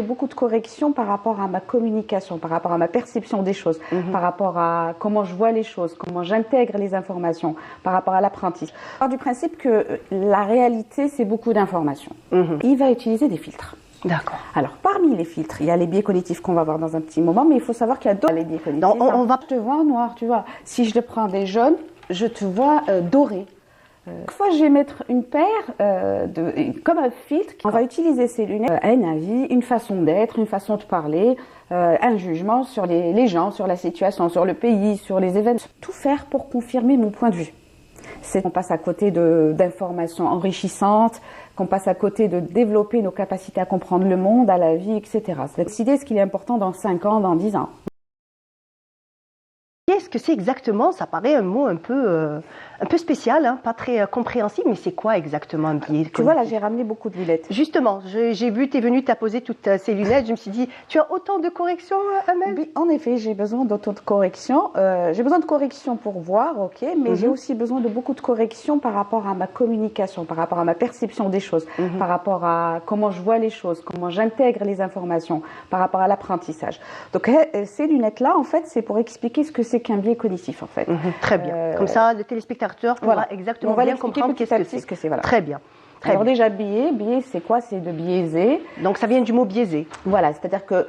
beaucoup de corrections par rapport à ma communication, par rapport à ma perception des choses, par rapport à comment je vois les choses, comment j'intègre les informations, par rapport à l'apprentissage. Je pars du principe que la réalité, c'est beaucoup d'informations. Il va utiliser des filtres. D'accord. Alors, parmi les filtres, il y a les biais cognitifs qu'on va voir dans un petit moment, mais il faut savoir qu'il y a d'autres biais cognitifs. Je te vois en noir, tu vois. Si je te prends des jaunes, je te vois doré. Chaque fois, je vais mettre une paire comme un filtre. On va utiliser ces lunettes, un avis, une façon d'être, une façon de parler, un jugement sur les gens, sur la situation, sur le pays, sur les événements. Tout faire pour confirmer mon point de vue. C'est qu'on passe à côté d'informations enrichissantes, qu'on passe à côté de développer nos capacités à comprendre le monde, à la vie, etc. C'est décider ce qu'il est important dans 5 ans, dans 10 ans. Qu'est-ce que c'est exactement? Ça paraît un mot un peu spécial, hein, pas très compréhensible, mais c'est quoi exactement un biais? Tu vois, là, j'ai ramené beaucoup de lunettes. Justement, j'ai vu, tu es venue t'apposer toutes ces lunettes, je me suis dit, tu as autant de corrections, Amel? Oui, en effet, j'ai besoin d'autant de corrections. J'ai besoin de corrections pour voir, ok, mais j'ai aussi besoin de beaucoup de corrections par rapport à ma communication, par rapport à ma perception des choses, par rapport à comment je vois les choses, comment j'intègre les informations, par rapport à l'apprentissage. Donc, ces lunettes-là, en fait, c'est pour expliquer ce que c'est qu'un biais cognitif, en fait. Très bien. Comme ça, le téléspectateur pourra exactement bien comprendre qu'est-ce que c'est. Voilà. Très bien. Alors déjà, biais, c'est quoi? C'est de biaiser. Donc ça vient du mot biaiser. Voilà, c'est-à-dire que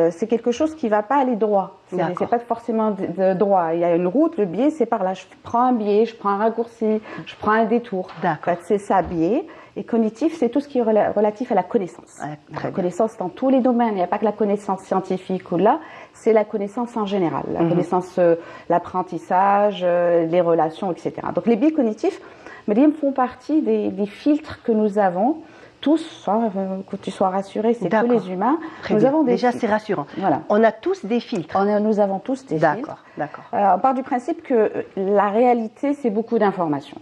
c'est quelque chose qui ne va pas aller droit. C'est pas forcément de droit. Il y a une route, le biais, c'est par là. Je prends un biais, je prends un raccourci, je prends un détour. D'accord. En fait, c'est ça, biais. Et cognitif, c'est tout ce qui est relatif à la connaissance. La connaissance dans tous les domaines. Il n'y a pas que la connaissance scientifique ou là, c'est la connaissance en général. La connaissance, l'apprentissage, les relations, etc. Donc les biais cognitifs, Myriam, font partie des filtres que nous avons tous, hein, que tu sois rassuré, c'est tous les humains. Nous avons des Déjà, filtres. c'est rassurant. Voilà. On a tous des filtres. Nous avons tous des filtres. D'accord. On part du principe que la réalité, c'est beaucoup d'informations.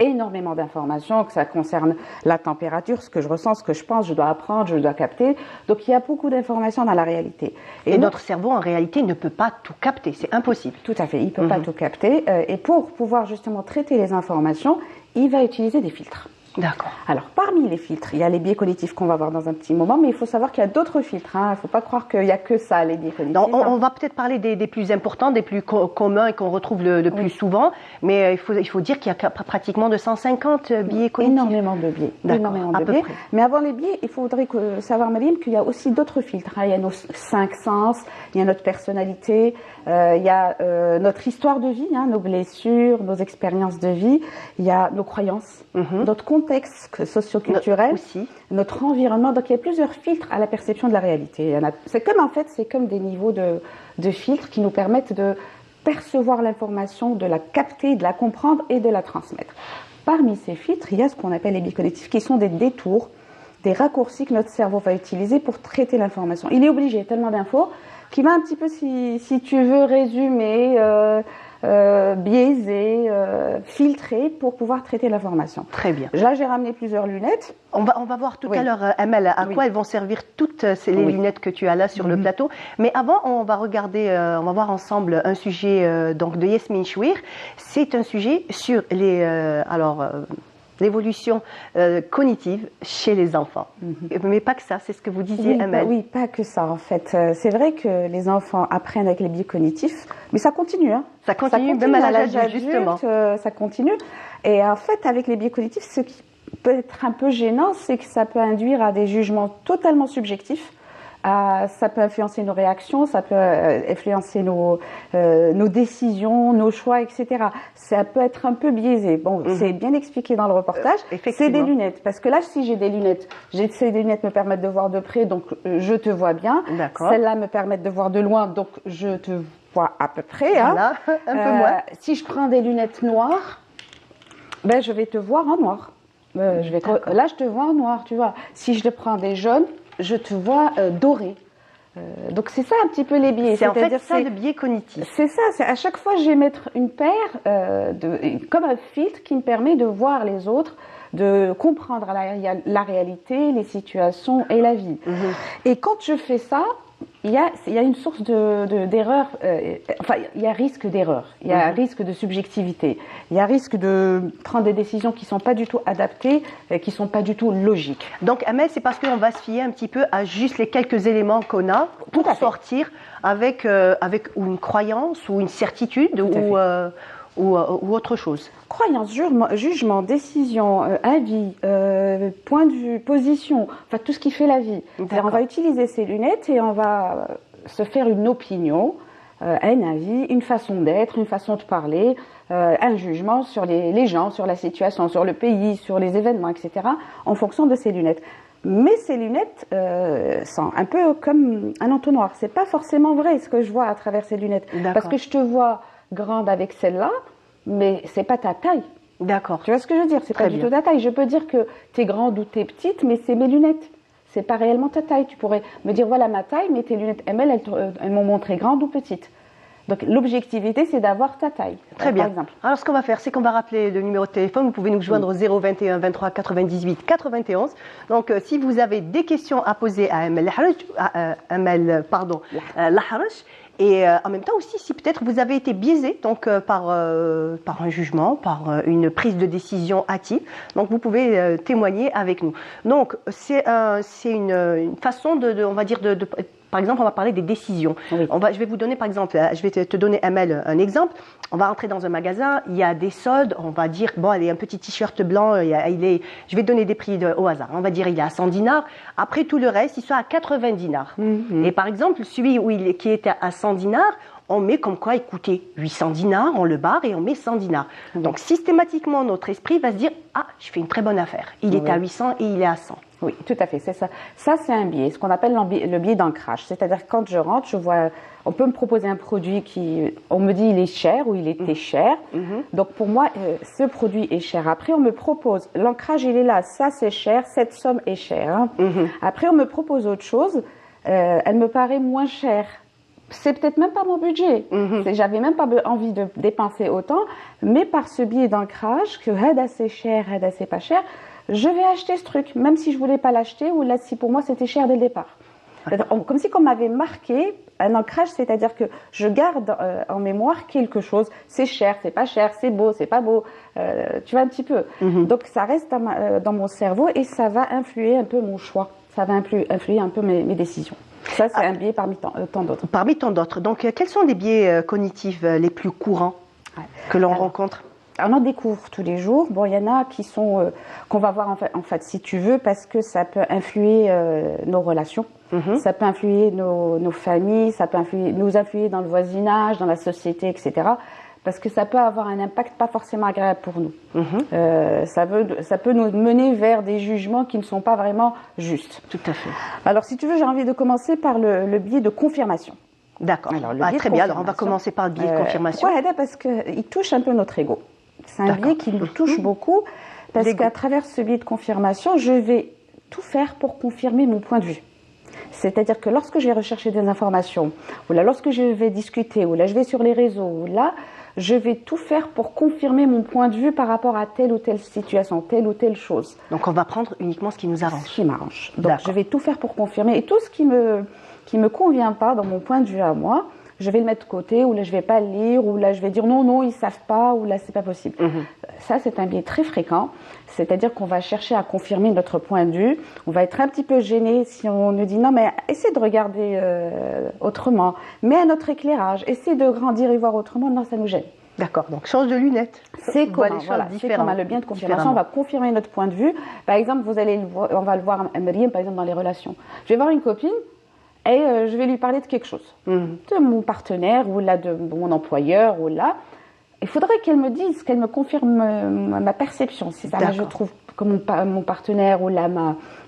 Énormément d'informations, que ça concerne la température, ce que je ressens, ce que je pense, je dois apprendre, je dois capter. Donc, il y a beaucoup d'informations dans la réalité. Et notre cerveau, en réalité, ne peut pas tout capter. C'est impossible. Tout à fait. Il ne peut pas tout capter. Et pour pouvoir justement traiter les informations, il va utiliser des filtres. D'accord. Alors, parmi les filtres, il y a les biais cognitifs qu'on va voir dans un petit moment, mais il faut savoir qu'il y a d'autres filtres. Il ne faut pas croire qu'il n'y a que ça, les biais cognitifs. On va peut-être parler des plus importants, des plus communs et qu'on retrouve le plus souvent, mais il faut dire qu'il y a pratiquement 250 biais cognitifs. Énormément de biais. Énormément de biais. Mais avant les biais, il faudrait savoir, Myriam, qu'il y a aussi d'autres filtres. Il y a nos 5 sens, il y a notre personnalité, il y a notre histoire de vie, nos blessures, nos expériences de vie, il y a nos croyances, notre contexte socio-culturel, notre environnement. Donc il y a plusieurs filtres à la perception de la réalité. C'est comme des niveaux de filtres qui nous permettent de percevoir l'information, de la capter, de la comprendre et de la transmettre. Parmi ces filtres, il y a ce qu'on appelle les biais cognitifs, qui sont des détours, des raccourcis que notre cerveau va utiliser pour traiter l'information. Il est obligé, tellement d'infos, qu'il va un petit peu, si tu veux, résumer, biaisé, filtré pour pouvoir traiter l'information. Très bien. Là, j'ai ramené plusieurs lunettes. On va voir tout à l'heure, Amel, à quoi elles vont servir toutes les lunettes que tu as là sur le plateau. Mais avant, on va voir ensemble un sujet donc de Yasmine Chouir. C'est un sujet sur l'évolution cognitive chez les enfants. Mais pas que ça, c'est ce que vous disiez, Amel. Oui, pas que ça, en fait. C'est vrai que les enfants apprennent avec les biais cognitifs, mais ça continue. Ça continue même à l'âge adulte, justement. Ça continue. Et en fait, avec les biais cognitifs, ce qui peut être un peu gênant, c'est que ça peut induire à des jugements totalement subjectifs. Ça peut influencer nos réactions, ça peut influencer nos décisions, nos choix, etc. Ça peut être un peu biaisé. Bon, c'est bien expliqué dans le reportage. C'est des lunettes. Parce que là, si j'ai des lunettes, ces lunettes me permettent de voir de près, donc je te vois bien. Celles-là me permettent de voir de loin, donc je te vois à peu près. Voilà, un peu moins. Si je prends des lunettes noires, ben, je vais te voir en noir. Là, je te vois en noir, tu vois. Si je te prends des jaunes, je te vois doré. Donc c'est ça un petit peu les biais. C'est en fait ça le biais cognitif. C'est ça. À chaque fois, je vais mettre une paire comme un filtre qui me permet de voir les autres, de comprendre la réalité, les situations et la vie. Et quand je fais ça, il y a une source d'erreur, enfin, il y a risque d'erreur, il y a risque de subjectivité, il y a risque de prendre des décisions qui ne sont pas du tout adaptées, qui ne sont pas du tout logiques. Donc, Amel, c'est parce qu'on va se fier un petit peu à juste les quelques éléments qu'on a pour sortir avec une croyance ou une certitude ou autre chose. Croyance, jugement, décision, avis, point de vue, position, enfin tout ce qui fait la vie. On va utiliser ces lunettes et on va se faire une opinion, un avis, une façon d'être, une façon de parler, un jugement sur les gens, sur la situation, sur le pays, sur les événements, etc. en fonction de ces lunettes. Mais ces lunettes sont un peu comme un entonnoir. C'est pas forcément vrai ce que je vois à travers ces lunettes. Parce que je te vois grande avec celle-là, mais c'est pas ta taille. D'accord. Tu vois ce que je veux dire? C'est pas du tout ta taille. Je peux dire que tu es grande ou tu es petite, mais c'est mes lunettes. C'est pas réellement ta taille. Tu pourrais me dire voilà ma taille, mais tes lunettes ML, elles m'ont montré grande ou petite. Donc l'objectivité, c'est d'avoir ta taille. Très bien. Par exemple. Alors ce qu'on va faire, c'est qu'on va rappeler le numéro de téléphone. Vous pouvez nous joindre au 021 23 98 91. Donc si vous avez des questions à poser à Amel Laharj, et en même temps aussi, si peut-être vous avez été biaisé donc, par un jugement, par une prise de décision hâtive, donc vous pouvez témoigner avec nous. Donc c'est une façon on va dire par exemple, on va parler des décisions. Oui. Je vais vous donner, par exemple, je vais te donner, Amel, un exemple. On va rentrer dans un magasin, il y a des soldes, on va dire, bon, allez, un petit t-shirt blanc, je vais donner des prix au hasard. On va dire, il est à 100 dinars. Après, tout le reste, il soit à 80 dinars. Et par exemple, celui qui était à 100 dinars, on met comme quoi il coûtait 800 dinars, on le barre et on met 100 dinars. Donc, systématiquement, notre esprit va se dire, ah, je fais une très bonne affaire. Il est à 800 et il est à 100. Oui, tout à fait, c'est ça. Ça, c'est un biais, ce qu'on appelle le biais d'ancrage. C'est-à-dire que quand je rentre, je vois, on peut me proposer un produit on me dit il est cher ou il était cher. Donc pour moi, ce produit est cher. Après, on me propose, l'ancrage il est là, ça c'est cher, cette somme est chère. Après, on me propose autre chose, elle me paraît moins chère. C'est peut-être même pas mon budget. J'avais même pas envie de dépenser autant, mais par ce biais d'ancrage, que Hada c'est cher, Hada c'est pas cher, je vais acheter ce truc, même si je voulais pas l'acheter ou là si pour moi c'était cher dès le départ. Comme si on m'avait marqué un ancrage, c'est-à-dire que je garde en mémoire quelque chose. C'est cher, c'est pas cher, c'est beau, c'est pas beau. Tu vois un petit peu. Donc ça reste dans mon cerveau et ça va influer un peu mon choix. Ça va influer un peu mes décisions. Ça, c'est un biais parmi tant d'autres. Parmi tant d'autres. Donc, quels sont les biais cognitifs les plus courants que l'on rencontre? On en découvre tous les jours. Bon, il y en a qui sont qu'on va voir en fait, si tu veux, parce que ça peut influer nos relations, ça peut influer nos familles, ça peut nous influer dans le voisinage, dans la société, etc. Parce que ça peut avoir un impact pas forcément agréable pour nous. Ça peut nous mener vers des jugements qui ne sont pas vraiment justes. Tout à fait. Alors, si tu veux, j'ai envie de commencer par le biais de confirmation. D'accord. Très bien. Alors, on va commencer par le biais de confirmation. Oui, parce qu'il touche un peu notre ego. C'est un biais qui nous touche beaucoup, parce qu'à travers ce biais de confirmation, je vais tout faire pour confirmer mon point de vue. C'est-à-dire que lorsque je vais rechercher des informations, ou là, lorsque je vais discuter, ou là, je vais sur les réseaux, ou là, je vais tout faire pour confirmer mon point de vue par rapport à telle ou telle situation, telle ou telle chose. Donc, on va prendre uniquement ce qui nous arrange. Ce qui m'arrange. Donc, je vais tout faire pour confirmer. Et tout ce qui me convient pas dans mon point de vue à moi, je vais le mettre de côté, ou là je vais pas le lire, ou là je vais dire non, ils savent pas, ou là c'est pas possible. Ça, c'est un biais très fréquent. C'est-à-dire qu'on va chercher à confirmer notre point de vue. On va être un petit peu gêné si on nous dit non, mais essaie de regarder autrement. Mets un autre éclairage. Essaie de grandir et voir autrement. Non, ça nous gêne. D'accord, donc change de lunettes. C'est comment, le biais de confirmation. On va confirmer notre point de vue. Par exemple, on va le voir à Myriam, par exemple, dans les relations. Je vais voir une copine et je vais lui parler de quelque chose. De mon partenaire ou là de mon employeur ou là. Il faudrait qu'elle me dise, qu'elle me confirme ma perception. Si ça, je trouve que mon partenaire ou là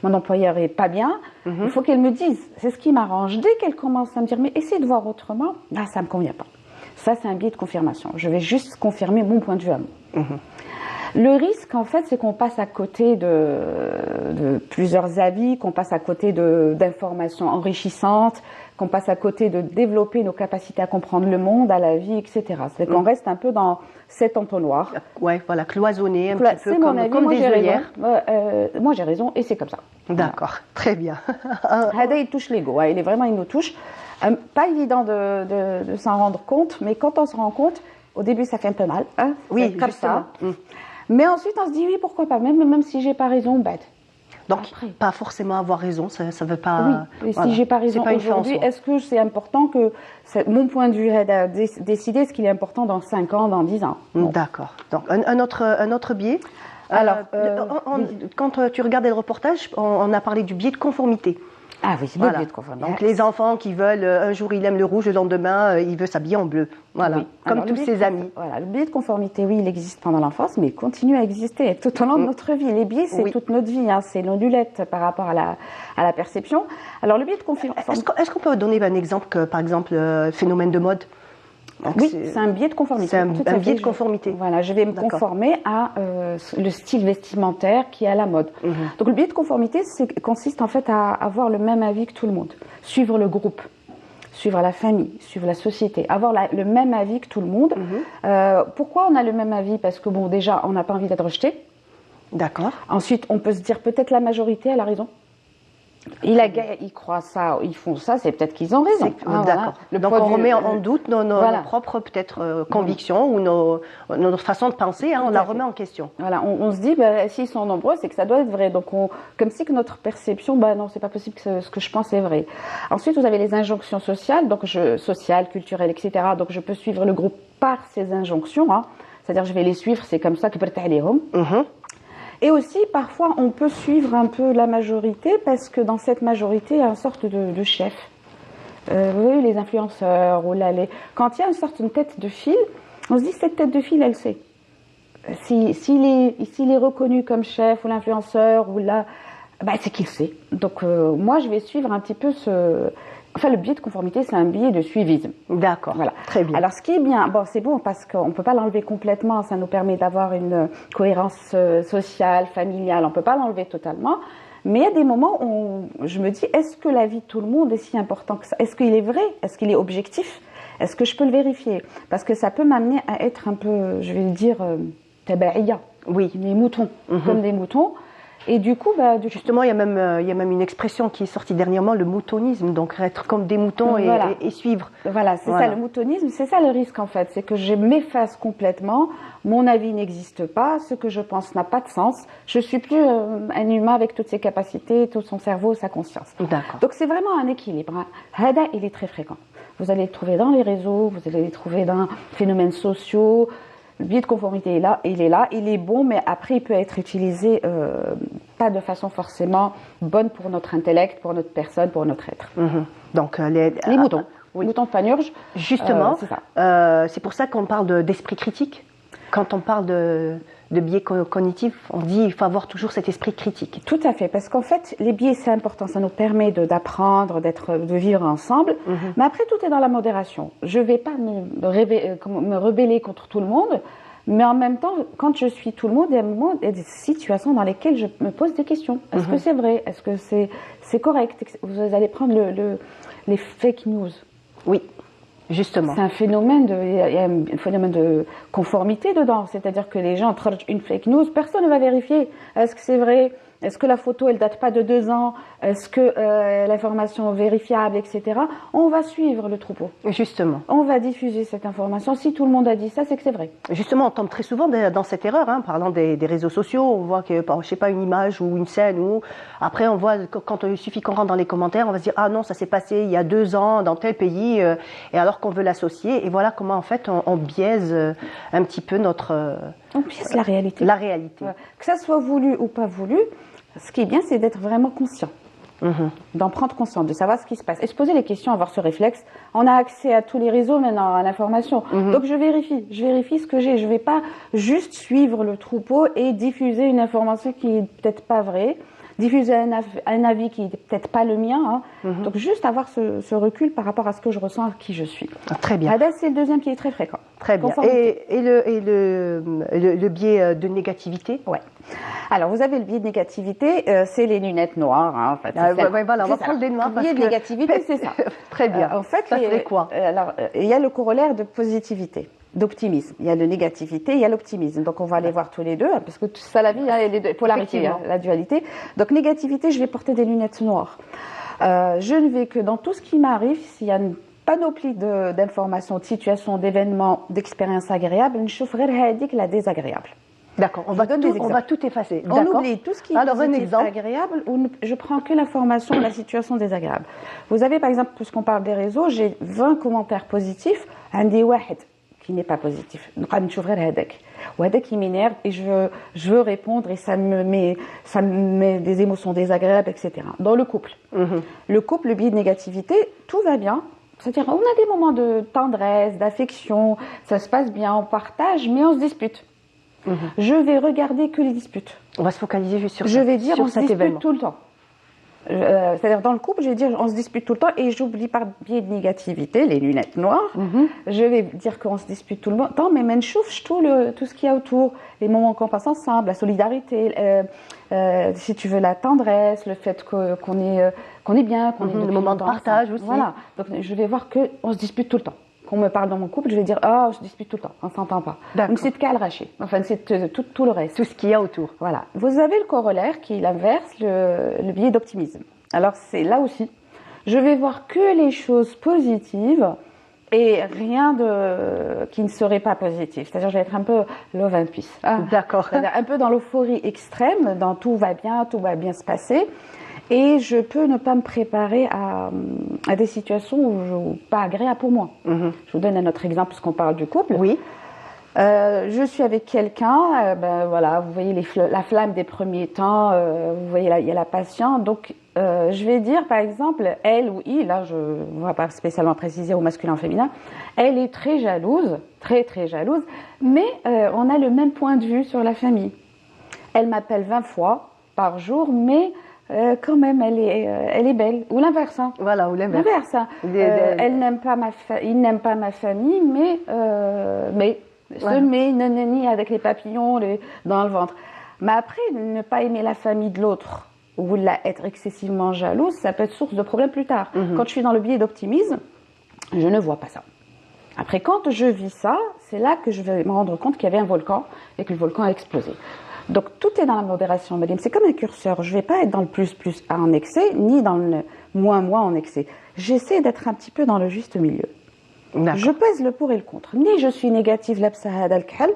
mon employeur est pas bien, il faut qu'elle me dise. C'est ce qui m'arrange. Dès qu'elle commence à me dire, mais essaie de voir autrement, là, ça me convient pas. Ça, c'est un biais de confirmation. Je vais juste confirmer mon point de vue à moi. Le risque, en fait, c'est qu'on passe à côté de plusieurs avis, qu'on passe à côté d'informations enrichissantes, qu'on passe à côté de développer nos capacités à comprendre le monde, à la vie, etc. C'est qu'on reste un peu dans cet entonnoir. Ouais, voilà, cloisonné un petit peu comme des œillères. Moi, j'ai raison et c'est comme ça. D'accord, très bien. Hada, il touche l'ego. Il nous touche. Pas évident de s'en rendre compte, mais quand on se rend compte, au début ça fait un peu mal. Hein, oui, comme ça. Mais ensuite on se dit oui, pourquoi pas, même si j'ai pas raison, bête. Donc, après, pas forcément avoir raison, ça veut pas... Oui, voilà. Si j'ai pas raison aujourd'hui, est-ce que c'est important que mon point de vue est décider ce qu'il est important dans 5 ans, dans 10 ans? D'accord. Donc, un autre biais. Alors, quand tu regardais le reportage, on a parlé du biais de conformité. Ah oui, c'est le biais de conformité. Donc, les enfants qui veulent, un jour il aime le rouge, le lendemain il veut s'habiller en bleu. Voilà, oui. Comme tous ses amis. Voilà, le biais de conformité, oui, il existe pendant l'enfance, mais il continue à exister tout au long de notre vie. Les biais, c'est toute notre vie, hein, c'est nos lunettes par rapport à la perception. Alors, le biais de conformité... Est-ce qu'on peut donner un exemple, par exemple, phénomène de mode? Donc oui, c'est un biais de conformité. C'est un biais de conformité. Voilà, je vais me conformer à le style vestimentaire qui est à la mode. Donc le biais de conformité consiste en fait à avoir le même avis que tout le monde, suivre le groupe, suivre la famille, suivre la société, avoir le même avis que tout le monde. Pourquoi on a le même avis? Parce que bon, déjà, on n'a pas envie d'être rejeté. D'accord. Ensuite, on peut se dire peut-être la majorité a la raison. Ils croient ça, ils font ça, c'est peut-être qu'ils ont raison. D'accord. Voilà. Donc on remet en doute nos propres peut-être convictions ou notre façon de penser, hein, on la remet en question. Voilà, on se dit, s'ils sont nombreux, c'est que ça doit être vrai. Donc comme si que notre perception, non, c'est pas possible que ce que je pense est vrai. Ensuite, vous avez les injonctions sociales, donc sociales, culturelles, etc. Donc je peux suivre le groupe par ces injonctions, hein. C'est-à-dire je vais les suivre, c'est comme ça que Et aussi, parfois, on peut suivre un peu la majorité parce que dans cette majorité, il y a une sorte de chef. Vous voyez, les influenceurs, ou quand il y a une sorte de tête de file, on se dit, cette tête de file, elle sait. S'il est reconnu comme chef ou l'influenceur, c'est qu'il sait. Donc, moi, je vais suivre un petit peu le biais de conformité, c'est un biais de suivisme. D'accord, voilà. Très bien. Alors, ce qui est bien, c'est bon parce qu'on ne peut pas l'enlever complètement, ça nous permet d'avoir une cohérence sociale, familiale, on ne peut pas l'enlever totalement, mais il y a des moments où je me dis, est-ce que la vie de tout le monde est si important que ça? Est-ce qu'il est vrai? Est-ce qu'il est objectif? Est-ce que je peux le vérifier? Parce que ça peut m'amener à être un peu, je vais le dire, tabaïa. Oui. Des moutons, comme des moutons. Et du coup, justement, il y a même une expression qui est sortie dernièrement, le moutonisme, donc être comme des moutons et suivre. Voilà, c'est ça le moutonisme, c'est ça le risque en fait, c'est que je m'efface complètement, mon avis n'existe pas, ce que je pense n'a pas de sens, je suis plus un humain avec toutes ses capacités, tout son cerveau, sa conscience. D'accord. Donc c'est vraiment un équilibre. Hada, il est très fréquent. Vous allez le trouver dans les réseaux, vous allez le trouver dans phénomènes sociaux. Le biais de conformité est là, il est bon, mais après il peut être utilisé pas de façon forcément bonne pour notre intellect, pour notre personne, pour notre être. Donc les moutons, les moutons panurges. Justement, c'est pour ça qu'on parle d'esprit critique. Quand on parle de biais cognitifs, on dit qu'il faut avoir toujours cet esprit critique. Tout à fait, parce qu'en fait, les biais, c'est important, ça nous permet d'apprendre, de vivre ensemble, mais après, tout est dans la modération. Je ne vais pas me rebeller contre tout le monde, mais en même temps, quand je suis tout le monde, il y a des situations dans lesquelles je me pose des questions. Est-ce que c'est vrai? Est-ce que c'est correct? Vous allez prendre les fake news. Oui. Justement. C'est un phénomène il y a un phénomène de conformité dedans, c'est-à-dire que les gens traitent une fake news, personne ne va vérifier. Est-ce que c'est vrai? Est-ce que la photo elle date pas de 2 ans? Est-ce que l'information est vérifiable, etc. On va suivre le troupeau. Justement. On va diffuser cette information. Si tout le monde a dit ça, c'est que c'est vrai. Justement, on tombe très souvent dans cette erreur, hein, parlant des réseaux sociaux. On voit que, je sais pas, une image ou une scène, ou après on voit quand il suffit qu'on rentre dans les commentaires, on va se dire ah non, ça s'est passé il y a 2 ans dans tel pays, et alors qu'on veut l'associer. Et voilà comment en fait on biaise un petit peu on biaise la réalité. La réalité. Que ça soit voulu ou pas voulu. Ce qui est bien, c'est d'être vraiment conscient, d'en prendre conscience, de savoir ce qui se passe et se poser les questions, avoir ce réflexe. On a accès à tous les réseaux maintenant, à l'information. Donc je vérifie ce que j'ai. Je ne vais pas juste suivre le troupeau et diffuser une information qui n'est peut-être pas vraie, diffuser un avis qui n'est peut-être pas le mien. Donc juste avoir ce recul par rapport à ce que je ressens, à qui je suis. Très bien. Hada, c'est le deuxième qui est très fréquent. Très bien. Et le biais de négativité? Ouais. Alors, vous avez le biais de négativité, c'est les lunettes noires. Hein, en fait, voilà, on va prendre des noirs. Le biais de négativité, c'est ça. Très bien. En fait, ça serait quoi? Alors, il y a le corollaire de positivité, d'optimisme. Il y a de négativité, il y a l'optimisme. Donc, on va les voir tous les deux, parce que ça, la vie, il y a les deux polarités, la dualité. Donc, négativité, je vais porter des lunettes noires. Je ne vais que dans tout ce qui m'arrive, s'il y a une panoplie d'informations, de situations, d'événements, d'expériences agréables, je ferai la désagréable. D'accord, on va tout effacer. On oublie tout ce qui est positif, agréable, ou je prends que l'information de la situation désagréable. Vous avez par exemple, puisqu'on parle des réseaux, j'ai 20 commentaires positifs, un des wahed qui n'est pas positif. Qui m'énerve et je veux répondre et ça me met des émotions désagréables, etc. Dans le couple. Le couple, le biais de négativité, tout va bien. C'est-à-dire, on a des moments de tendresse, d'affection, ça se passe bien, on partage, mais on se dispute. Je vais regarder que les disputes. On va se focaliser juste sur ça. Je vais dire on se dispute tout le temps. C'est-à-dire dans le couple, je vais dire on se dispute tout le temps et j'oublie par biais de négativité, les lunettes noires. Je vais dire qu'on se dispute tout le temps, mais même tout ce qu'il y a autour, les moments qu'on passe ensemble, la solidarité, si tu veux la tendresse, le fait qu'on est bien, qu'on est le moment de partage aussi. Voilà. Donc je vais voir qu'on se dispute tout le temps. Qu'on me parle dans mon couple, je vais dire on se dispute tout le temps, on s'entend pas. Donc c'est qu'à le racher. Enfin c'est tout le reste. Tout ce qu'il y a autour. Voilà. Vous avez le corollaire qui est l'inverse, le biais d'optimisme. Alors c'est là aussi, je vais voir que les choses positives et rien qui ne serait pas positif. C'est-à-dire je vais être un peu love and peace. D'accord. C'est-à-dire un peu dans l'euphorie extrême, dans tout va bien se passer. Et je peux ne pas me préparer à des situations pas agréables pour moi. Je vous donne un autre exemple, puisqu'on parle du couple. Oui. Je suis avec quelqu'un, voilà, vous voyez la flamme des premiers temps, vous voyez là, il y a la passion. Donc, je vais dire, par exemple, elle ou il, là, je ne vais pas spécialement préciser au masculin ou féminin, elle est très jalouse, très très jalouse, mais on a le même point de vue sur la famille. Elle m'appelle 20 fois par jour, mais quand même, elle est belle. Ou l'inverse. Hein. Voilà, ou l'inverse. Hein. Il n'aime pas ma famille, mais se met nanani avec les papillons dans le ventre. Mais après, ne pas aimer la famille de l'autre ou être excessivement jalouse, ça peut être source de problèmes plus tard. Quand je suis dans le biais d'optimisme, je ne vois pas ça. Après, quand je vis ça, c'est là que je vais me rendre compte qu'il y avait un volcan et que le volcan a explosé. Donc tout est dans la modération, Madame. C'est comme un curseur. Je ne vais pas être dans le plus en excès, ni dans le moins en excès. J'essaie d'être un petit peu dans le juste milieu. Je pèse le pour et le contre. Ni je suis négative, l'absa hada al-khal,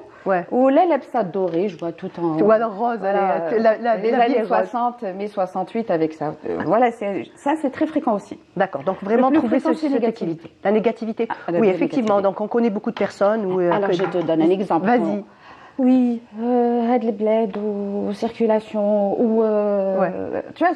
ou l'absa doré, je vois tout en... Ou alors rose, les années 60, mai 68 avec ça. Voilà, ça c'est très fréquent aussi. D'accord, donc vraiment trouver cette négativité. La négativité, oui, effectivement. Donc on connaît beaucoup de personnes où... Alors je te donne un exemple. Vas-y. Oui, had le bled ou circulation ou tu vois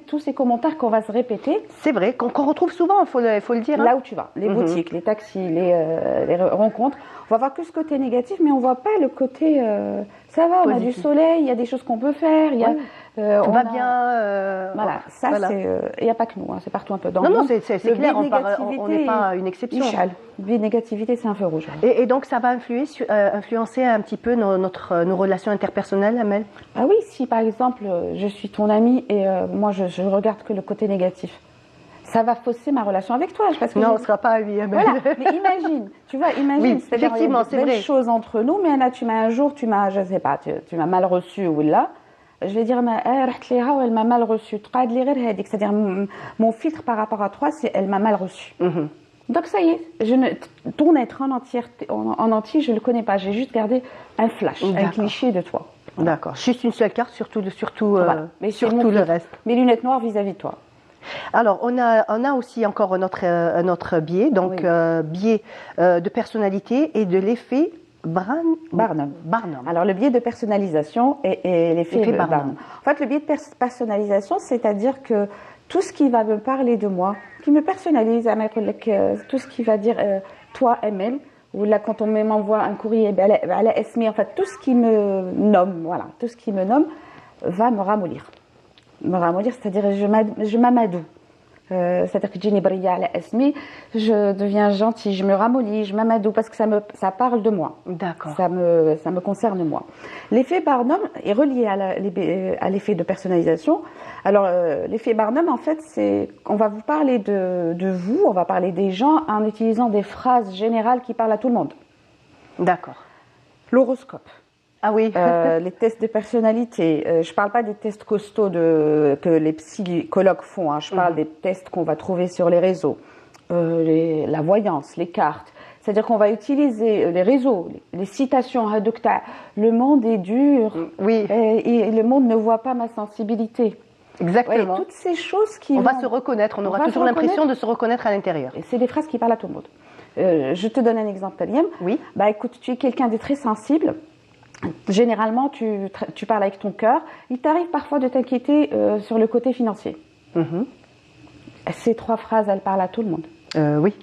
tous ces commentaires qu'on va se répéter. C'est vrai qu'on retrouve souvent, faut le dire. Là où tu vas, les boutiques, les taxis, les rencontres, on va voir que ce côté négatif, mais on voit pas le côté ça va, on a du soleil, il y a des choses qu'on peut faire, il y a on va bien. Voilà, ça c'est il y a pas que nous, hein, c'est partout un peu dans le monde. Non, c'est clair, on n'est pas une exception. Le négativité, c'est un feu rouge. Et donc ça va influencer un petit peu nos relations interpersonnelles, Amel. Ah oui, si par exemple je suis ton amie et moi je regarde que le côté négatif, ça va fausser ma relation avec toi. Parce que non, on ne sera pas amis, Amel. Voilà, mais imagine, tu vois, oui, effectivement, c'est vrai. Des choses entre nous, mais là tu m'as, je sais pas, tu m'as mal reçu ou là. Je vais dire, elle m'a mal reçu. C'est-à-dire, mon filtre par rapport à toi, c'est elle m'a mal reçu. Donc ça y est, ton être en entier, je ne le connais pas. J'ai juste gardé un flash, un cliché de toi. D'accord. Juste une seule carte, surtout mais surtout le reste. Mes lunettes noires vis-à-vis de toi. Alors, on a aussi encore un autre biais, donc biais de personnalité et de l'effet Barnum. Alors, le biais de personnalisation et l'effet Barnum. En fait, le biais de personnalisation, c'est-à-dire que tout ce qui va me parler de moi, qui me personnalise, tout ce qui va dire toi, Amel, ou là, quand on m'envoie un courrier, à la Esmi, en fait, tout ce qui me nomme, va me ramollir. C'est-à-dire je m'amadoue. C'est-à-dire que Jenny Bria à la Esmi, je deviens gentille, je me ramollis, je m'amadoue parce que ça parle de moi. D'accord. Ça me concerne moi. L'effet Barnum est relié à l'effet de personnalisation. Alors, l'effet Barnum, en fait, c'est on va vous parler de vous, on va parler des gens en utilisant des phrases générales qui parlent à tout le monde. D'accord. L'horoscope. Ah oui. Les tests de personnalité. Je parle pas des tests costauds que les psychologues font. Hein. Je parle des tests qu'on va trouver sur les réseaux. La voyance, les cartes. C'est-à-dire qu'on va utiliser les réseaux, les citations. Le monde est dur. Oui. Et le monde ne voit pas ma sensibilité. Exactement. Ouais, toutes ces choses qui va se reconnaître. On aura toujours l'impression de se reconnaître à l'intérieur. Et c'est des phrases qui parlent à tout le monde. Je te donne un exemple, Liam. Oui. Bah écoute, tu es quelqu'un de très sensible. Généralement, tu parles avec ton cœur. Il t'arrive parfois de t'inquiéter sur le côté financier. Ces 3 phrases, elles parlent à tout le monde. Oui.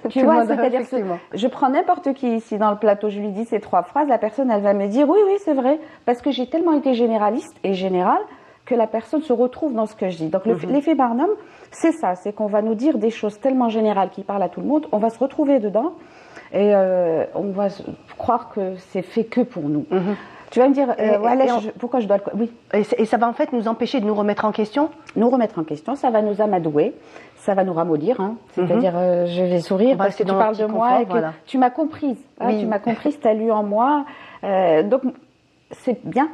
Tu vois, c'est-à-dire que je prends n'importe qui ici dans le plateau, je lui dis ces 3 phrases, la personne, elle va me dire oui, c'est vrai, parce que j'ai tellement été généraliste et générale que la personne se retrouve dans ce que je dis. Donc l'effet Barnum, c'est ça, c'est qu'on va nous dire des choses tellement générales qui parlent à tout le monde, on va se retrouver dedans et on va croire que c'est fait que pour nous. Tu vas me dire, pourquoi je dois le... Oui. Et ça va en fait nous empêcher de nous remettre en question. Nous remettre en question, ça va nous amadouer, ça va nous ramollir. Hein. C'est-à-dire, je vais sourire parce que tu parles de moi et que tu m'as comprise. Hein, oui. Tu m'as comprise, tu as lu en moi. Donc, c'est bien.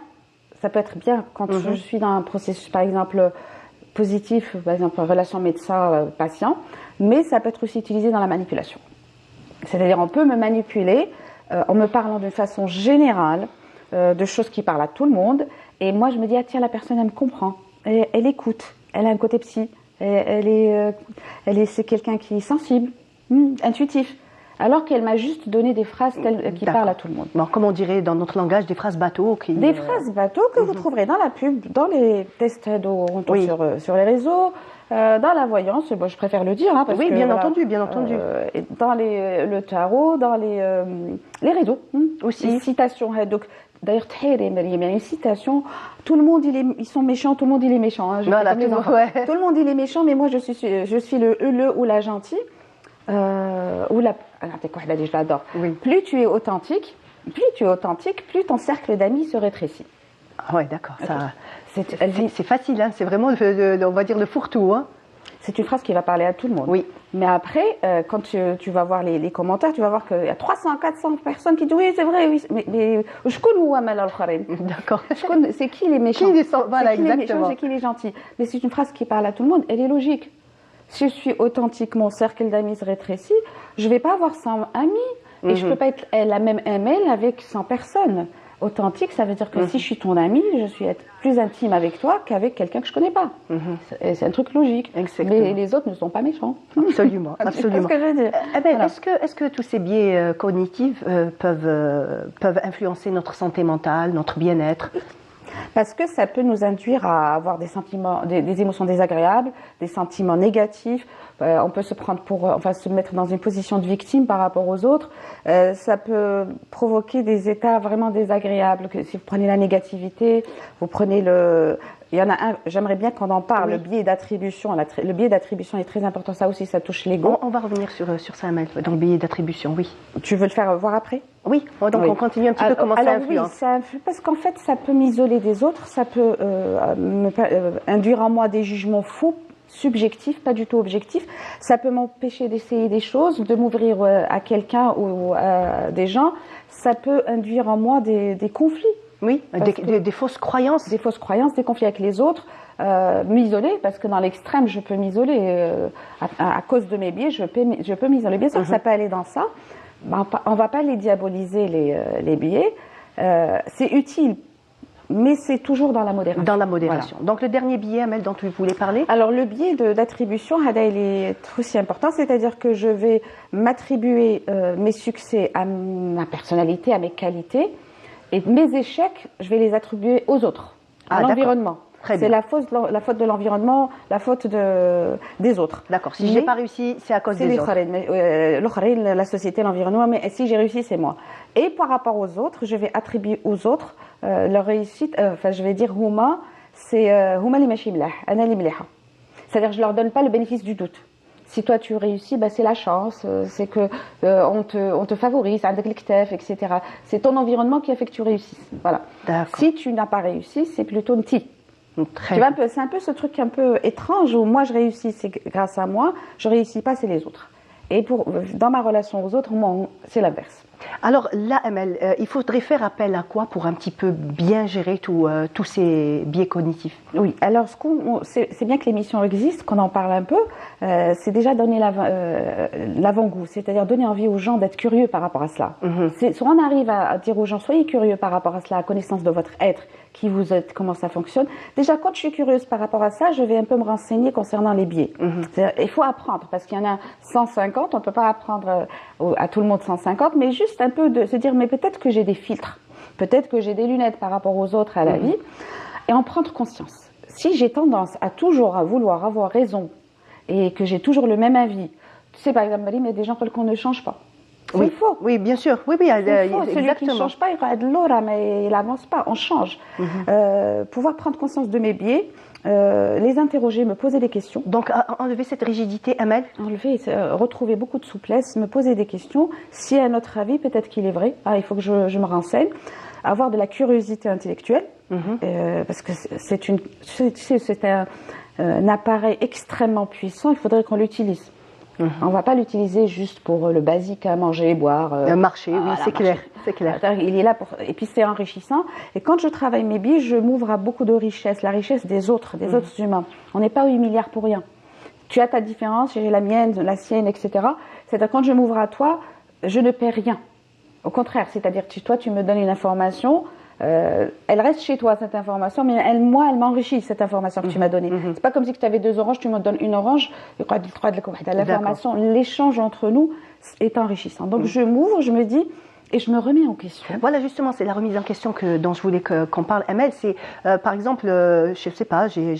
Ça peut être bien quand je suis dans un processus, par exemple, positif, par exemple, relation médecin-patient, mais ça peut être aussi utilisé dans la manipulation. C'est-à-dire, on peut me manipuler en me parlant d'une façon générale, de choses qui parlent à tout le monde, et moi je me dis, ah tiens, la personne elle me comprend, elle écoute, elle a un côté psy, c'est quelqu'un qui est sensible, intuitif, alors qu'elle m'a juste donné des phrases qui parlent à tout le monde. Bon, comme on dirait dans notre langage, des phrases bateaux. Des phrases bateaux que vous trouverez dans la pub, dans les tests sur les réseaux, dans la voyance, bon, je préfère le dire. Hein, parce que, bien entendu. Dans le tarot, dans les réseaux aussi. Les citations. Donc, d'ailleurs, il y a une citation. Tout le monde, ils sont méchants. Tout le monde, il est méchant. Hein, voilà, tout le monde, il est méchant, mais moi, je suis le ou la gentille. Ou la... je l'adore. Oui. Plus tu es authentique, plus ton cercle d'amis se rétrécit. Ah ouais, d'accord. C'est facile, hein, c'est vraiment, on va dire, le fourre-tout. Hein. C'est une phrase qui va parler à tout le monde. Oui. Mais après, quand tu vas voir les commentaires, tu vas voir qu'il y a 300, 400 personnes qui disent oui, c'est vrai, oui. Mais je connais D'accord. C'est qui les méchants? Voilà, exactement. C'est qui les gentils? Mais c'est une phrase qui parle à tout le monde. Elle est logique. Si je suis authentique, mon cercle d'amis se rétrécit, je ne vais pas avoir 100 amis. Et je ne peux pas être la même ML avec 100 personnes. Authentique, ça veut dire que si je suis ton ami, je suis être plus intime avec toi qu'avec quelqu'un que je ne connais pas. C'est un truc logique. Exactement. Mais les autres ne sont pas méchants. Absolument. C'est ce que je veux dire. Voilà. Est-ce que tous ces biais cognitifs peuvent influencer notre santé mentale, notre bien-être? Parce que ça peut nous induire à avoir des sentiments, des émotions désagréables, des sentiments négatifs. On peut se mettre dans une position de victime par rapport aux autres. Ça peut provoquer des états vraiment désagréables. Si vous prenez la négativité, vous prenez il y en a un, j'aimerais bien qu'on en parle, le biais d'attribution. Le biais d'attribution est très important, ça aussi, ça touche l'ego. On va revenir sur ça, Amel, dans le biais d'attribution, oui. Tu veux le faire voir après? Oui, donc on continue un petit peu comment ça influence. Oui, ça influe parce qu'en fait, ça peut m'isoler des autres, ça peut induire en moi des jugements faux, subjectifs, pas du tout objectifs. Ça peut m'empêcher d'essayer des choses, de m'ouvrir à quelqu'un ou à des gens. Ça peut induire en moi des conflits. Oui, des fausses croyances. Des fausses croyances, des conflits avec les autres. M'isoler, parce que dans l'extrême, je peux m'isoler. À cause de mes biais, je peux m'isoler. Bien sûr que ça peut aller dans ça. On ne va pas les diaboliser, les biais. C'est utile, mais c'est toujours dans la modération. Dans la modération. Voilà. Donc le dernier biais, Amel, dont tu voulais parler? Alors le biais d'attribution, il est aussi important, c'est-à-dire que je vais m'attribuer mes succès à ma personnalité, à mes qualités, et mes échecs, je vais les attribuer aux autres, à l'environnement. C'est la faute de l'environnement, la faute des autres. D'accord. Si je n'ai pas réussi, c'est à cause des autres. C'est la société, l'environnement, mais si j'ai réussi, c'est moi. Et par rapport aux autres, je vais attribuer aux autres leur réussite. Je vais dire huma, c'est huma li machi mlah, ana li mliha. C'est-à-dire, je leur donne pas le bénéfice du doute. Si toi tu réussis, c'est la chance, c'est que on te favorise, etc. C'est ton environnement qui a fait que tu réussisses. Voilà. Si tu n'as pas réussi, c'est plutôt une ti. Tu vois, c'est un peu ce truc un peu étrange où moi je réussis, c'est grâce à moi, je réussis pas, c'est les autres. Et dans ma relation aux autres, moi, c'est l'inverse. Alors là, Amel, il faudrait faire appel à quoi pour un petit peu bien gérer tous ces biais cognitifs? Oui, alors c'est bien que l'émission existe, qu'on en parle un peu, c'est déjà donner l'avant-goût, c'est-à-dire donner envie aux gens d'être curieux par rapport à cela. Soit on arrive à dire aux gens, soyez curieux par rapport à cela, à connaissance de votre être, qui vous êtes, comment ça fonctionne. Déjà, quand je suis curieuse par rapport à ça, je vais un peu me renseigner concernant les biais. Il faut apprendre, parce qu'il y en a 150, on ne peut pas apprendre à tout le monde 150, mais juste un peu de se dire, mais peut-être que j'ai des filtres, peut-être que j'ai des lunettes par rapport aux autres, à la vie, et en prendre conscience. Si j'ai tendance à toujours à vouloir avoir raison, et que j'ai toujours le même avis, tu sais, par exemple, Marie, il y a des gens qu'on ne change pas. Oui, faux. Oui, bien sûr. Oui, oui, exactement. Celui qui ne change pas, il va de l'aura, mais il n'avance pas. On change. Pouvoir prendre conscience de mes biais, les interroger, me poser des questions. Donc, enlever cette rigidité, Amel. Enlever, retrouver beaucoup de souplesse, me poser des questions. Si à notre avis, peut-être qu'il est vrai, il faut que je me renseigne. Avoir de la curiosité intellectuelle, parce que c'est un appareil extrêmement puissant. Il faudrait qu'on l'utilise. On ne va pas l'utiliser juste pour le basique à manger, boire. Marcher, oui, c'est clair, c'est clair. Il est là pour, et puis c'est enrichissant. Et quand je travaille mes biais, je m'ouvre à beaucoup de richesses, la richesse des autres humains. On n'est pas 8 milliards pour rien. Tu as ta différence, j'ai la mienne, la sienne, etc. C'est-à-dire quand je m'ouvre à toi, je ne perds rien. Au contraire, c'est-à-dire que toi, tu me donnes une information. Elle reste chez toi cette information, mais elle m'enrichit cette information que tu m'as donnée. C'est pas comme si tu avais 2 oranges, tu me donnes une orange. L'information, l'échange entre nous est enrichissant. Donc je m'ouvre, je me dis et je me remets en question. Voilà, justement, c'est la remise en question dont je voulais qu'on parle. Amel, c'est par exemple, je sais pas, j'ai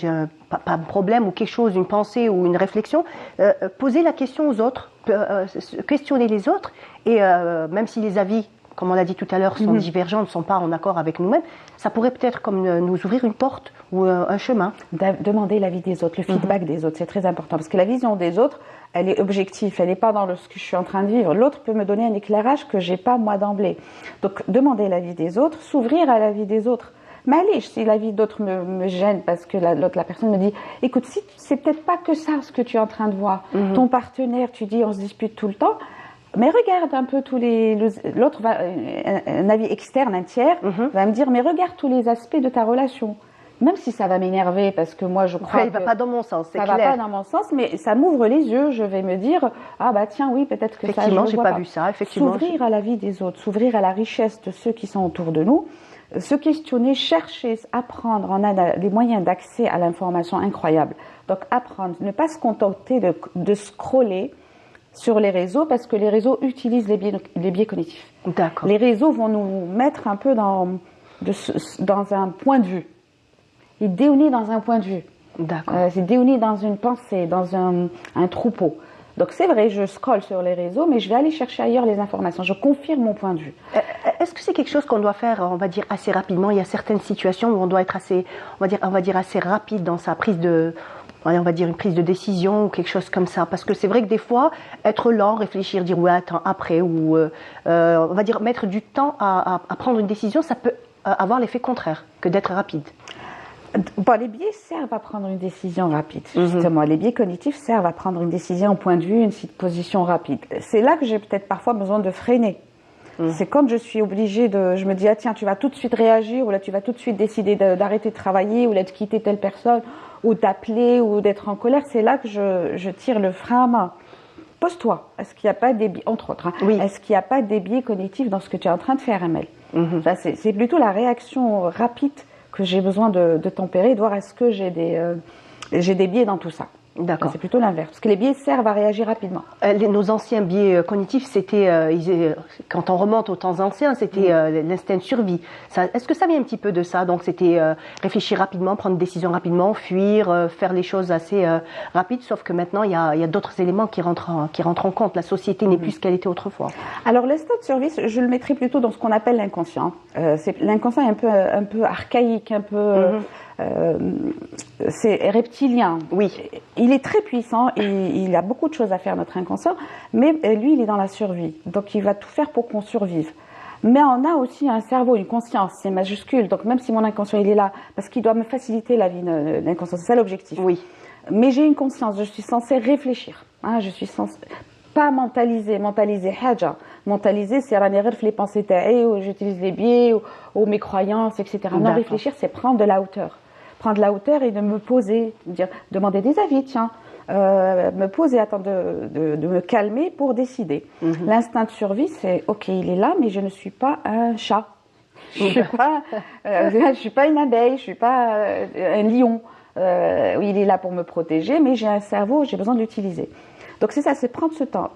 pas un problème ou quelque chose, une pensée ou une réflexion, poser la question aux autres, questionner les autres et même si les avis, comme on l'a dit tout à l'heure, sont divergents, ne sont pas en accord avec nous-mêmes, ça pourrait peut-être comme nous ouvrir une porte ou un chemin. Demander l'avis des autres, le feedback des autres, c'est très important. Parce que la vision des autres, elle est objective, elle n'est pas dans ce que je suis en train de vivre. L'autre peut me donner un éclairage que je n'ai pas moi d'emblée. Donc demander l'avis des autres, s'ouvrir à l'avis des autres. Mais allez, si l'avis d'autres me gêne parce que la personne me dit, écoute, si c'est peut-être pas que ça ce que tu es en train de voir. Ton partenaire, tu dis, on se dispute tout le temps. Mais regarde un peu l'autre va, un avis externe, un tiers, va me dire, mais regarde tous les aspects de ta relation. Même si ça va m'énerver, parce que moi je crois il va pas dans mon sens, c'est clair. Ça va pas dans mon sens, mais ça m'ouvre les yeux, je vais me dire, ah bah tiens, oui, peut-être que ça, je j'ai pas vu ça, effectivement. S'ouvrir à la vie des autres, s'ouvrir à la richesse de ceux qui sont autour de nous, se questionner, chercher, apprendre, on a des moyens d'accès à l'information incroyables. Donc apprendre, ne pas se contenter de scroller sur les réseaux, parce que les réseaux utilisent les biais cognitifs. D'accord. Les réseaux vont nous mettre un peu dans un point de vue. Et déunir dans un point de vue. D'accord. C'est déunir dans une pensée, dans un troupeau. Donc c'est vrai, je scrolle sur les réseaux, mais je vais aller chercher ailleurs les informations. Je confirme mon point de vue. Est-ce que c'est quelque chose qu'on doit faire, on va dire, assez rapidement? Il y a certaines situations où on doit être assez, on va dire assez rapide dans sa prise de... on va dire une prise de décision ou quelque chose comme ça, parce que c'est vrai que des fois être lent, réfléchir, dire ouais attends après, ou on va dire mettre du temps à prendre une décision, ça peut avoir l'effet contraire que d'être rapide. Bon, les biais servent à prendre une décision rapide, justement. Les biais cognitifs servent à prendre une décision au point de vue, une position rapide. C'est là que j'ai peut-être parfois besoin de freiner. C'est quand je suis obligée je me dis, ah tiens, tu vas tout de suite réagir, ou là tu vas tout de suite décider d'arrêter de travailler, ou là de quitter telle personne, ou d'appeler, ou d'être en colère. C'est là que je tire le frein à main. Pose-toi, est-ce qu'il n'y a pas des biais, entre autres, est-ce qu'il n'y a pas des biais cognitifs dans ce que tu es en train de faire, Amel? C'est plutôt la réaction rapide que j'ai besoin de tempérer, de voir est-ce que j'ai des biais dans tout ça. D'accord. C'est plutôt l'inverse, parce que les biais servent à réagir rapidement. Nos anciens biais cognitifs, c'était, quand on remonte aux temps anciens, c'était l'instinct de survie. Est-ce que ça vient un petit peu de ça? Donc c'était réfléchir rapidement, prendre une décision rapidement, fuir, faire les choses assez rapides, sauf que maintenant il y a d'autres éléments qui rentrent en compte. La société n'est plus ce qu'elle était autrefois. Alors l'instinct de survie, je le mettrais plutôt dans ce qu'on appelle l'inconscient. L'inconscient est un peu archaïque, un peu... c'est reptilien. Oui. Il est très puissant et il a beaucoup de choses à faire, notre inconscient, mais lui, il est dans la survie. Donc, il va tout faire pour qu'on survive. Mais on a aussi un cerveau, une conscience, c'est majuscule. Donc, même si mon inconscient, il est là, parce qu'il doit me faciliter la vie, l'inconscient, c'est ça l'objectif. Oui. Mais j'ai une conscience, je suis censée réfléchir. Je suis censée pas mentaliser. Mentaliser, c'est les pensées taillées, ou j'utilise les biais, ou mes croyances, etc. Non, réfléchir, c'est prendre de la hauteur. Prendre de la hauteur et de me poser, demander des avis, tiens. Me poser, attendre de me calmer pour décider. L'instinct de survie, c'est ok, il est là, mais je ne suis pas un chat. Je suis pas une abeille, je suis pas un lion. Il est là pour me protéger, mais j'ai un cerveau, j'ai besoin de l'utiliser. Donc c'est ça, c'est prendre ce temps.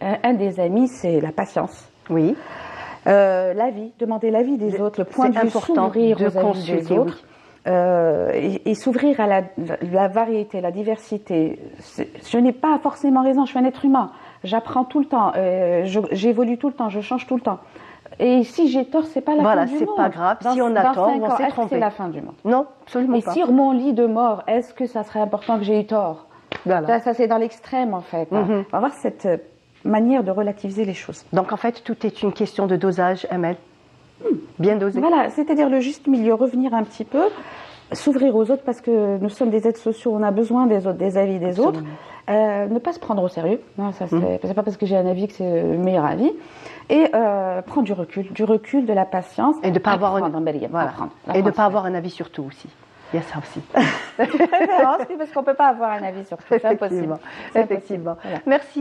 Un des amis, c'est la patience. Oui. L'avis, demander l'avis des autres, le point de vue, s'ouvrir aux avis des autres. Et s'ouvrir à la variété, la diversité. Je n'ai pas forcément raison, je suis un être humain. J'apprends tout le temps, j'évolue tout le temps, je change tout le temps. Et si j'ai tort, c'est pas la fin du monde. Voilà, c'est pas grave. Si on a tort, on s'est trompé. C'est la fin du monde. Non, absolument pas. Et sur mon lit de mort, est-ce que ça serait important que j'ai eu tort? Voilà. Ça c'est dans l'extrême en fait. On va avoir cette manière de relativiser les choses. Donc en fait, tout est une question de dosage, Amel. Bien dosé. Voilà, c'est-à-dire le juste milieu, revenir un petit peu, s'ouvrir aux autres parce que nous sommes des êtres sociaux, on a besoin des autres, des avis des autres. Ne pas se prendre au sérieux, non, ça c'est pas parce que j'ai un avis que c'est le meilleur avis. Et prendre du recul, de la patience. Et de ne pas avoir un avis sur tout aussi. Il y a ça aussi. Parce qu'on ne peut pas avoir un avis sur tout, c'est impossible. Effectivement. Voilà. Merci.